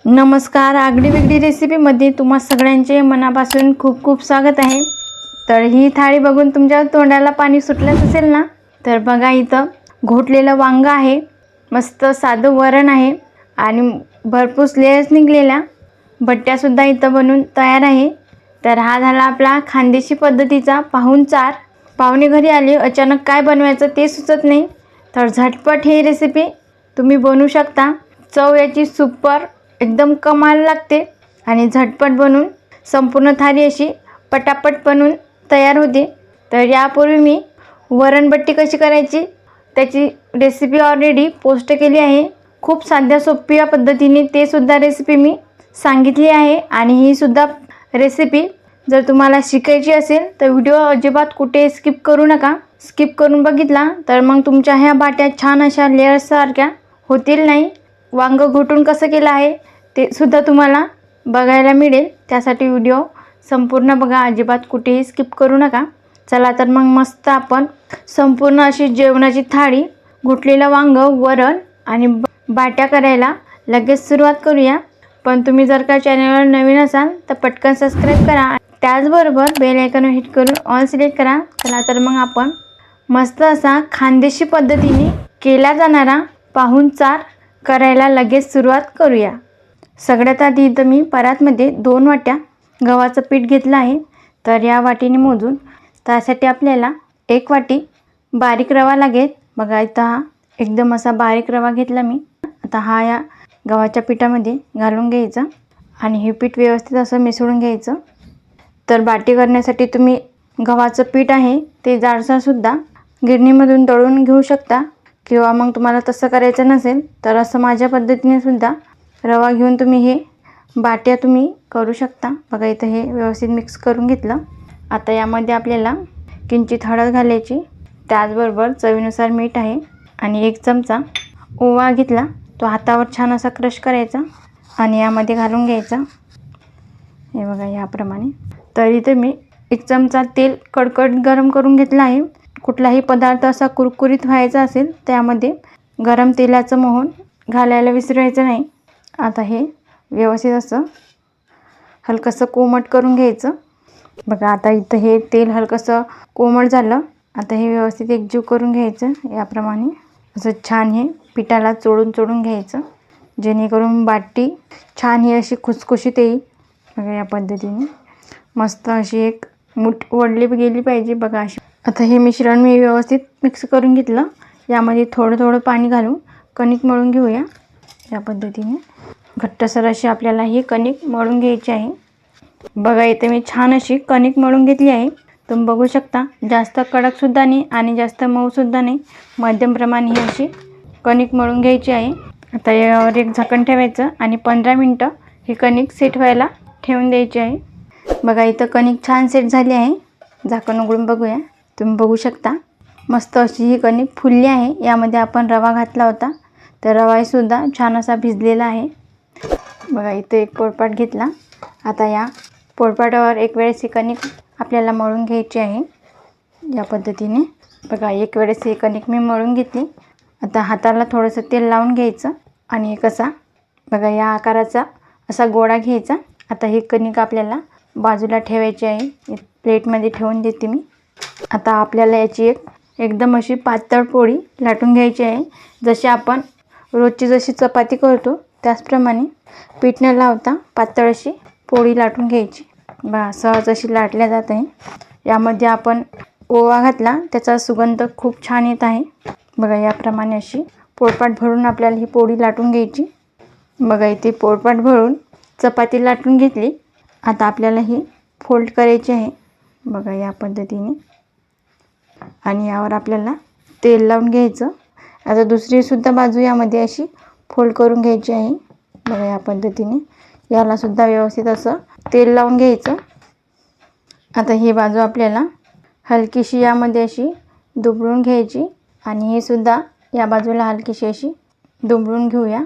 नमस्कार, आगडी वेगळी रेसिपीमध्ये तुम्हा सगळ्यांचे मनापासून खूप खूप स्वागत आहे। तर ही थाळी बघून तुमच्या तोंडाला पाणी सुटलंच असेल ना। तर बघा, इथं घोटलेलं वांग आहे, मस्त साधं वरण आहे आणि भरपूर लेयर्स निघलेल्या बट्ट्या सुद्धा इथं बनून तयार आहे। तर हा झाला आपला खानदेशी पद्धतीचा पाहुणचार। पाहुणे घरी आले, अचानक काय बनवायचं ते सुचत नाही, तर झटपट ही रेसिपी तुम्ही बनवू शकता। चव याची सुपर एकदम कमाल लागते आणि झटपट बनून संपूर्ण थाळी अशी पटापट बनून तयार होते। तर यापूर्वी मी वरणबट्टी कशी करायची त्याची रेसिपी ऑलरेडी पोस्ट केली आहे। खूप साध्या सोप्या पद्धतीने ते सुद्धा रेसिपी मी सांगितली आहे आणि ही सुद्धा रेसिपी जर तुम्हाला शिकायची असेल तर व्हिडिओ अजिबात कुठे स्किप करू नका। स्किप करून बघितला तर मग तुमच्या ह्या बाट्या छान अशा लेयर्स सारख्या होतील नाही। वांग घोटून कसं केलं आहे ते सुद्धा तुम्हाला बघायला मिळेल, त्यासाठी व्हिडिओ संपूर्ण बघा, अजिबात कुठेही स्किप करू नका। चला तर मग मस्त आपण संपूर्ण अशी जेवणाची थाळी, घोटलेलं वांग, वरण आणि बाट्या करायला लगेच सुरुवात करूया। पण तुम्ही जर का चॅनलवर नवीन असाल तर पटकन सबस्क्राईब करा, त्याचबरोबर बेल आयकॉन हिट करून ऑल सिलेक्ट करा। चला तर मग आपण मस्त असा खानदेशी पद्धतीने केला जाणारा पाहुणचार करायला लगेच सुरुवात करूया। सगळ्यात आधी इथं मी परातमध्ये 2 वाट्या गव्हाचं पीठ घेतलं आहे। तर या वाटीने मोजून त्यासाठी आपल्याला 1 वाटी बारीक रवा लागेल। बघा, इथं हा एकदम असा बारीक रवा घेतला मी। आता हा या गव्हाच्या पिठामध्ये घालून घ्यायचा आणि हे पीठ व्यवस्थित असं मिसळून घ्यायचं। तर बाटी करण्यासाठी तुम्ही गव्हाचं पीठ आहे ते जाडसरसुद्धा गिरणीमधून दळून घेऊ शकता, किंवा मग तुम्हाला तसं करायचं नसेल तर असं माझ्या पद्धतीने सुद्धा रवा घेऊन तुम्ही हे बाट्या तुम्ही करू शकता। बघा, इथं हे व्यवस्थित मिक्स करून घेतलं। आता यामध्ये आपल्याला किंचित हळद घालायची, त्याचबरोबर चवीनुसार मीठ आहे आणि 1 चमचा ओवा घेतला, तो हातावर छान असा क्रश करायचा आणि यामध्ये घालून घ्यायचा। हे बघा याप्रमाणे। तर इथे मी 1 चमचा तेल कडकडीत गरम करून घेतलं आहे। कुठलाही पदार्थ असा कुरकुरीत व्हायचा असेल त्यामध्ये गरम तेलाचं मोहन घालायला विसरायचं नाही। आता हे व्यवस्थित असं हलकंसं कोमट करून घ्यायचं। बघा, आता इथं हे तेल हलकंसं कोमट झालं। आता हे व्यवस्थित एकजीव करून घ्यायचं। याप्रमाणे असं छान हे पिठाला चोळून घ्यायचं, जेणेकरून बाटी छान ही अशी खुसखुशीत येईल। बघा, या पद्धतीने मस्त अशी एक मूठ वळली गेली पाहिजे। बघा अशी। आता हे मिश्रण मी व्यवस्थित मिक्स करून घेतलं। यामध्ये थोडं थोडं पाणी घालून कणिक मळून घेऊया। या पद्धतीने घट्टसर अशी आपल्याला ही कणिक मळून घ्यायची आहे। बघा, इथे मी छान अशी कणिक मळून घेतली आहे। तुम्ही बघू शकता, जास्त कडकसुद्धा नाही आणि जास्त मऊसुद्धा नाही, मध्यम प्रमाणे ही अशी कणिक मळून घ्यायची आहे। आता यावर एक झाकण ठेवायचं आणि 15 मिनटं ही कणिक सेट व्हायला ठेवून द्यायची आहे। बघा, इथं कणिक छान सेट झाली आहे। झाकण उघडून बघूया। तुम्ही बघू शकता मस्त अशी ही कणिक फुलली आहे। यामध्ये आपण रवा घातला होता, तर रवासुद्धा छान असा भिजलेला आहे। बघा, इथे एक पोळपाट घेतला। आता या पोळपाटावर एक वेळेस ही कणिक आपल्याला मळून घ्यायची आहे। या पद्धतीने बघा, एक वेळेस ही कणिक मी मळून घेतली। आता हाताला थोडंसं तेल लावून घ्यायचं आणि एक असा बघा या आकाराचा असा गोळा घ्यायचा। आता ही कणिक आपल्याला बाजूला ठेवायची आहे। प्लेटमध्ये ठेवून देते मी। आता आपल्याला याची एकदम अशी पातळ पोळी लाटून घ्यायची आहे। जशी आपण रोजची जशी चपाती करतो त्याचप्रमाणे पीठ न लावता पातळ अशी पोळी लाटून घ्यायची। बघा, सहज अशी लाटल्या जात आहे। यामध्ये आपण ओवा घातला, त्याचा सुगंध खूप छान येत आहे। बघा, याप्रमाणे अशी पोळपाट भरून आपल्याला ही पोळी लाटून घ्यायची। बघा, इथे पोळपाट भरून चपाती लाटून घेतली। आता आपल्याला ही फोल्ड करायची आहे। बघा, या पद्धतीने आणि यावर आपल्याला तेल लावून घ्यायचं। आता दुसरीसुद्धा बाजू यामध्ये अशी फोल्ड करून घ्यायची आहे। बघा, या पद्धतीने याला सुद्धा व्यवस्थित असं तेल लावून घ्यायचं। आता ही बाजू आपल्याला हलकीशी यामध्ये अशी दुबळून घ्यायची आणि हे सुद्धा या बाजूला हलकीशी अशी दुबळून घेऊया,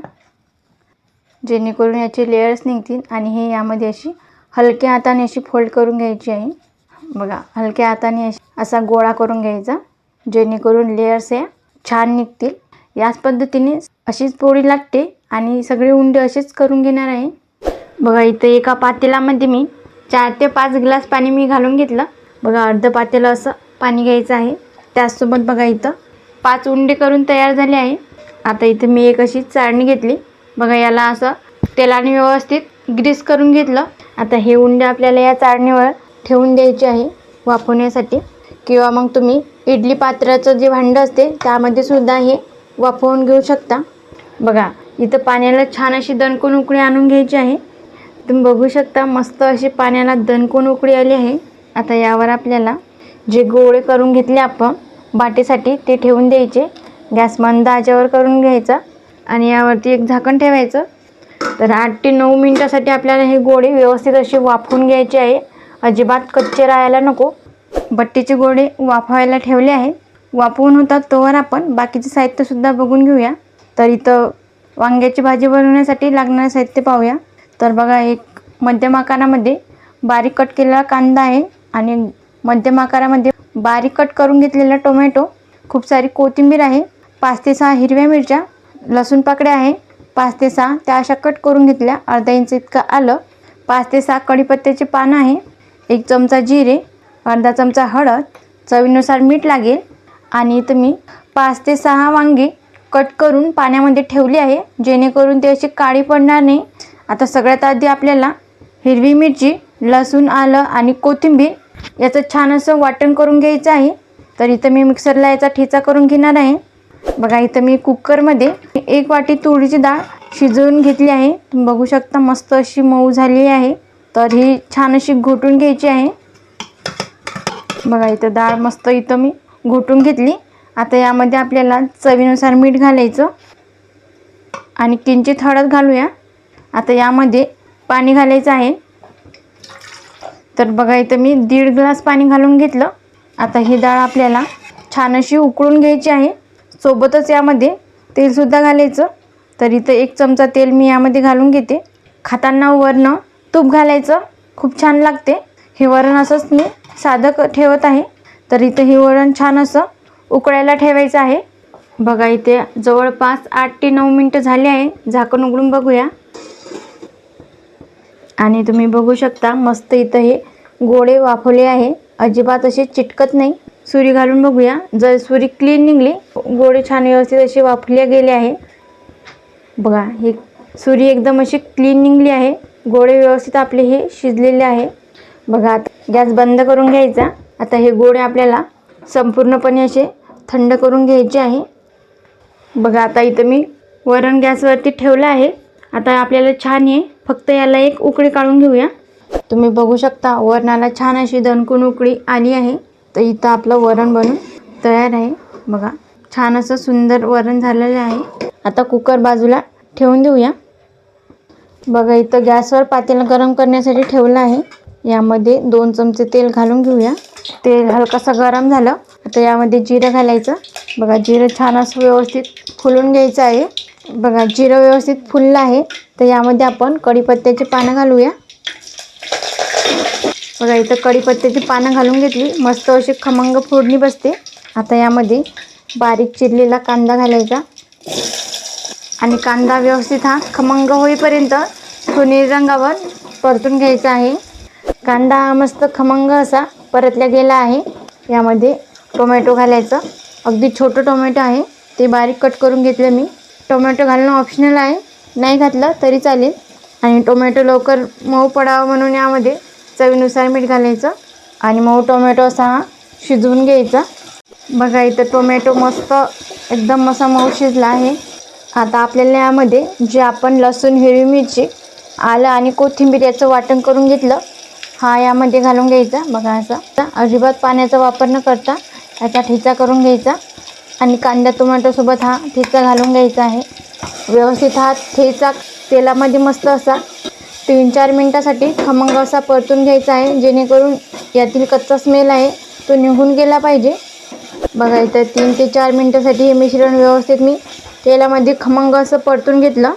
जेणेकरून याचे लेयर्स निघतील आणि हे यामध्ये अशी हलक्या हाताने अशी फोल्ड करून घ्यायची आहे। बघा, हलक्या हाताने असा गोळा करून घ्यायचा, जेणेकरून लेयर्स या छान निघतील। याच पद्धतीने अशीच पोळी लागते आणि सगळे उंडे असेच करून घेणार आहे. बघा इथं एका पातेल्यामध्ये मी 4 ते 5 ग्लास पाणी मी घालून घेतलं. बघा अर्ध पातेलं असं पाणी घ्यायचं आहे. त्याचसोबत बघा इथं 5 उंडे करून तयार झाले आहे. आता इथं मी एक अशी चाळणी घेतली. बघा याला असं तेलाने व्यवस्थित ग्रीस करून घेतलं. आता हे उंडे आपल्याला या चाळणीवर ठेवून द्यायचे आहे वाफवण्यासाठी, किंवा मग तुम्ही इडली पात्राचं जे भांडं असते त्यामध्ये सुद्धा हे वाफवून घेऊ शकता. बघा इथं पाण्याला छान अशी दणकून उकळी आणून घ्यायची आहे. तुम्ही बघू शकता मस्त अशी पाण्याला दणकून उकळी आली आहे. आता यावर आपल्याला जे गोळे करून घेतले आपण बाटीसाठी ते ठेवून द्यायचे. गॅस मंद आचेवर करून घ्यायचा आणि यावरती एक झाकण ठेवायचं. तर 8 ते 9 मिनिटासाठी आपल्याला हे गोळे व्यवस्थित असे वाफवून घ्यायचे आहे. अजिबात कच्चे राहायला नको. बट्टीचे गोळे वाफवायला ठेवले आहे. वाफवून होतात तोवर आपण बाकीचे साहित्यसुद्धा बघून घेऊया. तर इथं वांग्याची भाजी बनवण्यासाठी लागणारे साहित्य पाहूया. तर बघा एक मध्यम आकारामध्ये बारीक कट केलेला कांदा आहे आणि मध्यम आकारामध्ये बारीक कट करून घेतलेला टोमॅटो, खूप सारी कोथिंबीर आहे, 5 ते 6 हिरव्या मिरच्या, लसूण पाकळ्या आहे 5 ते 6 त्या अशा कट करून घेतल्या, अर्धा इंच इतकं आलं, 5 ते 6 कढीपत्त्याची पानं आहे, 1 चमचा जिरे, अर्धा चमचा हळद, चवीनुसार मीठ लागेल. आणि इथं मी 5 ते 6 वांगी कट करून पाण्यामध्ये ठेवली आहे, जेणेकरून ते अशी काळी पडणार नाही. आता सगळ्यात आधी आपल्याला हिरवी मिरची, लसूण, आलं आणि कोथिंबीर याचं छान असं वाटण करून घ्यायचं आहे. तर इथं मी मिक्सरला याचा ठेचा करून घेणार आहे. बघा इथं मी कुकरमध्ये 1 वाटी तुरीची डाळ शिजवून घेतली आहे. तुम्ही बघू शकता मस्त अशी मऊ झाली आहे. तर ही छान अशी घोटून घ्यायची आहे. बघा इथं डाळ मस्त इथं मी घोटून घेतली. आता यामध्ये आपल्याला चवीनुसार मीठ घालायचं आणि किंचित हळद घालूया. आता यामध्ये पाणी घालायचं आहे. तर बघा इथं मी 1.5 ग्लास पाणी घालून घेतलं. आता ही डाळ आपल्याला छान अशी उकळून घ्यायची आहे. सोबतच यामध्ये तेलसुद्धा घालायचं. तर इथं 1 चमचा तेल मी यामध्ये घालून घेते. खाताना वरनं तूप घालायचं, खूप छान लागते. हे वरण असंच मी साधं ठेवत आहे. तर इथं हे वरण छान असं उकळायला ठेवायचं आहे. बघा इथे जवळपास 8 ते 9 मिनटं झाले आहे. झाकण उघडून बघूया. आणि तुम्ही बघू शकता मस्त इथं हे गोळे वाफवले आहे, अजिबात असे चिटकत नाही. सुरी घालून बघूया. जर सुरी क्लीन निघली, गोळे छान व्यवस्थित असे वाफले गेले आहे. बघा ही सुरी एकदम अशी क्लीन निघली आहे. गोळे व्यवस्थित आपले हे शिजलेले आहे. बघा आता गॅस बंद करून घ्यायचा. आता हे गोळे आपल्याला संपूर्णपणे असे थंड करून घ्यायचे आहे. बघा आता इथं मी वरण गॅसवरती ठेवलं आहे. आता आपल्याला छान आहे, फक्त याला एक उकळी काढून घेऊया. तुम्ही बघू शकता वरणाला छान अशी दणकून उकळी आली आहे. तर इथं आपलं वरण बनून तयार आहे. बघा छान असं सुंदर वरण झालेलं आहे. आता कुकर बाजूला ठेवून देऊया. बघा इथं गॅसवर पातेलं गरम करण्यासाठी ठेवलं आहे. यामध्ये 2 चमचे तेल घालून घेऊया. तेल हलकंसं गरम झालं. आता यामध्ये जिरं घालायचं. बघा जिरं छान असं व्यवस्थित फुलून घ्यायचं आहे. बघा जिरं व्यवस्थित फुललं आहे. तर यामध्ये आपण कढीपत्त्याची पानं घालूया. बघा इथं कढीपत्त्याची पानं घालून घेतली. मस्त अशी खमंग फोडणी बसते. आता यामध्ये बारीक चिरलेला कांदा घालायचा आणि कांदा व्यवस्थित हा खमंग होईपर्यंत सोनेरी रंगावर परतून घ्यायचा आहे. कांदा हा मस्त खमंग असा परतला गेला आहे. यामध्ये टोमॅटो घालायचं. अगदी छोटं टोमॅटो आहे, ते बारीक कट करून घेतलं मी. टोमॅटो घालणं ऑप्शनल आहे, नाही घातलं तरी चालेल. आणि टोमॅटो लवकर मऊ पडावं म्हणून यामध्ये चवीनुसार मीठ घालायचं आणि मऊ टोमॅटो असा हा शिजवून घ्यायचा. बघा इथं टोमॅटो मस्त एकदम असा मऊ शिजला आहे. आता आपल्याला यामध्ये जे आपण लसूण, हिरवी मिरची, आलं आणि कोथिंबीर याचं वाटण करून घेतलं, हा यामध्ये घालून घ्यायचा. बघा असा अजिबात पाण्याचा वापर न करता याचा ठेचा करून घ्यायचा आणि कांदा टोमॅटोसोबत हा ठेचा घालून घ्यायचा आहे. व्यवस्थित हा ठेचा तेलामध्ये मस्त असा 3-4 मिनटासाठी खमंग असा परतून घ्यायचा आहे, जेणेकरून यातील कच्चा स्मेल आहे तो निघून गेला पाहिजे. बघा इथं 3 ते 4 मिनटासाठी हे मिश्रण व्यवस्थित मी तेलामध्ये खमंग असं परतून घेतलं.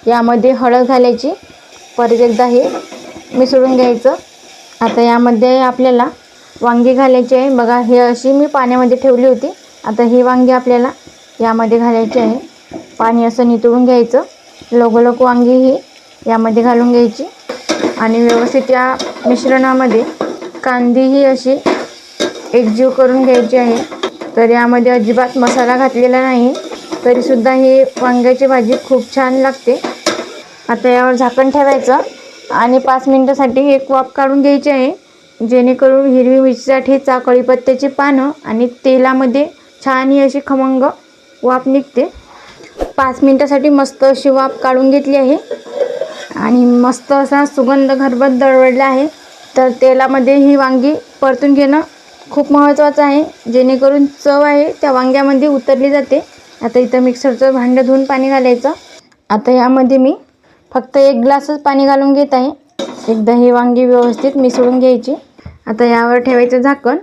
यामध्ये हळद घालायची, परत एकदा हे मिसळून घ्यायचं. आता यामध्ये आपल्याला वांगी घालायची आहे. बघा हे अशी मी पाण्यामध्ये ठेवली होती. आता ही वांगी आपल्याला यामध्ये घालायची आहे. पाणी असं नितळून घ्यायचं लगोलग वांगी ही यामध्ये घालून घ्यायची आणि व्यवस्थित या मिश्रणामध्ये कांदी ही अशी एकजीव करून घ्यायची आहे. तर यामध्ये अजिबात मसाला घातलेला नाही, तरीसुद्धा ही वांग्याची भाजी खूप छान लागते. आता यावर झाकण ठेवायचं आणि 5 मिनिटासाठी एक वाफ काढून घ्यायची आहे, जेणेकरून हिरवी मिरचीचा ठेचा, कढीपत्त्याची पानं आणि तेलामध्ये छान ही अशी खमंग वाफ निघते. 5 मिनिटासाठी मस्त अशी वाफ काढून घेतली आहे आणि मस्त असा सुगंध घरभर दरवळला आहे. तर तेलामध्ये ही वांगी परतून घेणं खूप महत्त्वाचं आहे, जेणेकरून चव आहे त्या वांग्यामध्ये उतरली जाते. आता इथं मिक्सरचं भांडं धुवून पाणी घालायचं. आता यामध्ये मी फक्त 1 ग्लासच पाणी घालून घेत आहे. एकदा ही वांगी व्यवस्थित मिसळून घ्यायची. आता यावर ठेवायचं झाकण.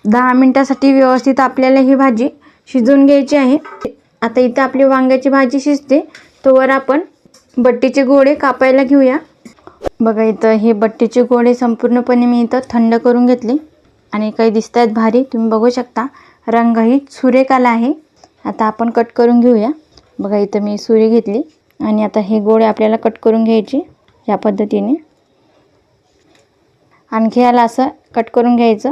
10 मिनिटासाठी व्यवस्थित आपल्याला ही भाजी शिजवून घ्यायची आहे. आता इथं आपली वांग्याची भाजी शिजते तोवर आपण बट्टीचे गोळे कापायला घेऊया. बघा इथं हे बट्टीचे गोळे संपूर्णपणे मी इथं थंड करून घेतले आणि काही दिसत आहेत भारी. तुम्ही बघू शकता रंगही सुरेख आला आहे. आता आपण कट करून घेऊया. बघा इथं मी सुरी घेतली आणि आता हे गोळे आपल्याला कट करून घ्यायचे या पद्धतीने. आणखी याला असं कट करून घ्यायचं.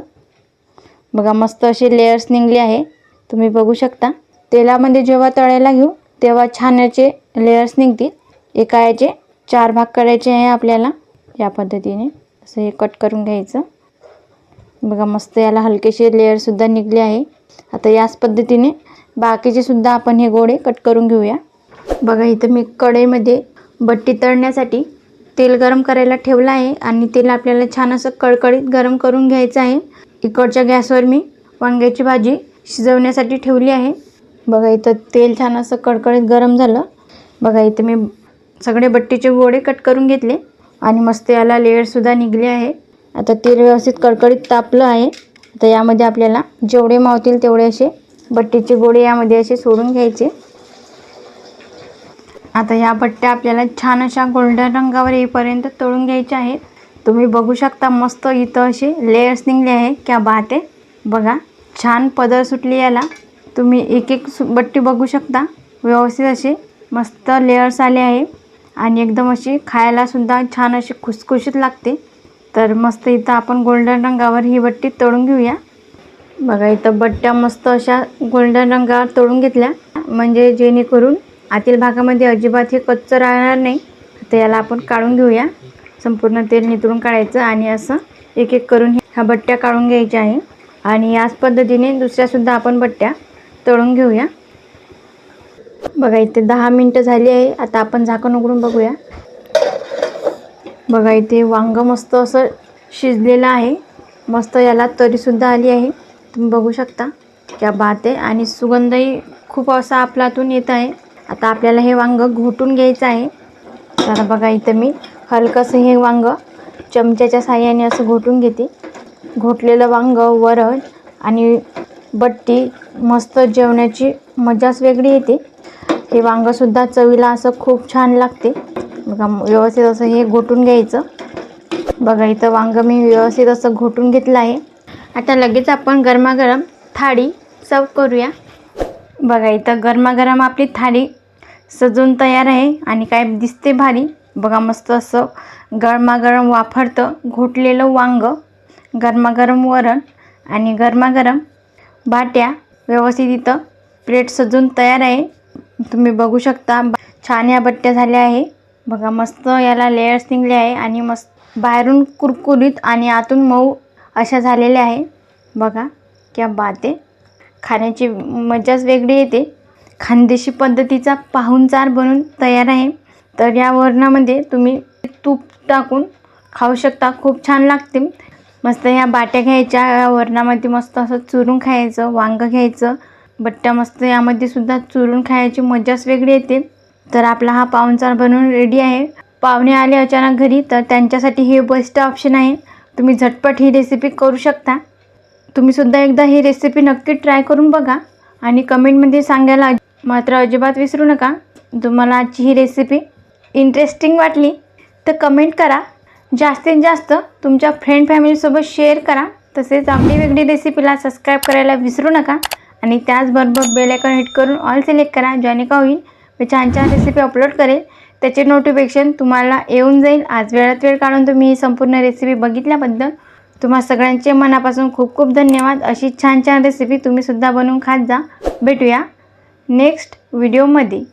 बघा मस्त असे लेयर्स निघले आहे, तुम्ही बघू शकता. तेलामध्ये जेव्हा तळायला घेऊ तेव्हा छान याचे लेयर्स निघतील. एका याचे 4 भाग करायचे आहे आपल्याला. या पद्धतीने असं हे कट करून घ्यायचं. बघा मस्त याला हलकेसे लेयरसुद्धा निघले आहे. आता याच पद्धतीने बाकीचे सुद्धा आपण हे गोळे कट करून घेऊया. बघा इथं मी कढईमध्ये बट्टी तळण्यासाठी तेल गरम करायला ठेवलं आहे आणि तेल आपल्याला छान असं कळकळीत गरम करून घ्यायचं आहे. इकडच्या गॅसवर मी वांग्याची भाजी शिजवण्यासाठी ठेवली आहे. बघा इथं तेल छान असं कळकळीत गरम झालं. बघा इथं मी सगळे बट्टीचे गोळे कट करून घेतले आणि मस्त याला लेयरसुद्धा निघले आहे. आता तेल व्यवस्थित कळकळीत तापलं आहे. आता यामध्ये आपल्याला जेवढे मावतील तेवढे असे बट्टीचे गोळे यामध्ये असे सोडून घ्यायचे. आता या बट्ट्या आपल्याला छान अशा गोल्डन रंगावर येईपर्यंत तळून घ्यायच्या आहेत. तुम्ही बघू शकता मस्त इथं असे लेयर्स निघले आहे. क्या बात आहे. बघा छान पदर सुटली याला. तुम्ही एक एक बट्टी बघू शकता. व्यवस्थित असे मस्त लेयर्स आले आहे आणि एकदम अशी खायलासुद्धा छान अशी खुसखुशीत लागते. तर मस्त इथं आपण गोल्डन रंगावर ही बट्टी तळून घेऊया. बघा इथं बट्ट्या मस्त अशा गोल्डन रंगावर तळून घेतल्या, म्हणजे जेणेकरून आतील भागामध्ये अजिबात हे कच्चं राहणार नाही. तर याला आपण काढून घेऊया. संपूर्ण तेल नितळून काढायचं आणि असं एक एक करून ह्या बट्ट्या काढून घ्यायच्या आहे आणि याच पद्धतीने दुसऱ्यासुद्धा आपण बट्ट्या तळून घेऊया. बघा इथे 10 मिनिटं झाली आहे. आता आपण झाकण उघडून बघूया. बघा इथे वांगं मस्त असं शिजलेलं आहे. मस्त याला तरीसुद्धा आली आहे, तुम्ही बघू शकता. क्या बात आहे. आणि सुगंधही खूप असा आपल्यातून येत आहे. आता आपल्याला हे वांगं घोटून घ्यायचं आहे. तर बघा इथं मी हलकंसं हे वांगं चमच्याच्या साहाय्याने असं घोटून घेते. घोटलेलं वांगं, वरण आणि बट्टी मस्त जेवणाची मजाच वेगळी येते. हे वांगंसुद्धा चवीला असं खूप छान लागते. बघा व्यवस्थित असं हे घोटून घ्यायचं. बघा इथं वांगं मी व्यवस्थित असं घोटून घेतलं आहे. आता लगेच आपण गरमागरम थाळी सर्व करूया. बघा इथं गरमागरम आपली थाळी सजून तयार आहे आणि काय दिसते भारी. बघा मस्त असं गरमागरम वाफरतं घोटलेलं वांगं, गरमागरम वरण आणि गरमागरम बाट्या. व्यवस्थित इथं प्लेट सजून तयार आहे, तुम्ही बघू शकता. छान या बट्ट्या झाल्या आहे. बघा मस्त याला लेयर्स निघले आहे आणि मस्त बाहेरून कुरकुरीत आणि आतून मऊ अशा झालेल्या आहे. बघा क्या बात आहे. खाण्याची मजाच वेगळी येते. खानदेशी पद्धतीचा पाहुणचार बनून तयार आहे. तर या वरणामध्ये तुम्ही तूप टाकून खाऊ शकता, खूप छान लागते. मस्त ह्या बाट्या घ्यायच्या, या वरणामध्ये मस्त असं चुरून खायचं. वांगं घ्यायचं, बट्ट्या मस्त यामध्ये सुद्धा चुरून खायची मजाच वेगळी येते. तर आपला हा पाहुणचार बनवून रेडी आहे. पाहुणे आले अचानक घरी तर त्यांच्यासाठी हे बेस्ट ऑप्शन आहे. तुम्ही झटपट ही रेसिपी करू शकता. तुम्हीसुद्धा एकदा ही रेसिपी नक्की ट्राय करून बघा आणि कमेंटमध्ये सांगायला मात्र अजिबात विसरू नका. तुम्हाला आजची ही रेसिपी इंटरेस्टिंग वाटली तर कमेंट करा. जास्तीत जास्त तुमच्या फ्रेंड फॅमिलीसोबत शेअर करा. तसेच आपली वेगळी रेसिपीला सबस्क्राईब करायला विसरू नका आणि त्याचबरोबर बेल आयकॉन हिट करून ऑल सिलेक्ट करा, जेणेकरून मी छान छान रेसिपी अपलोड करेल त्याचे नोटिफिकेशन तुम्हाला येऊन जाईल। आज वेळात वेळ काढून तुम्ही ही संपूर्ण रेसिपी बघितल्याबद्दल तुम्हा सगळ्यांचे मनापासून खूप खूप धन्यवाद। अशी छान छान रेसिपी तुम्ही सुद्धा बनवून खात जा। भेटूया नेक्स्ट व्हिडिओमध्ये।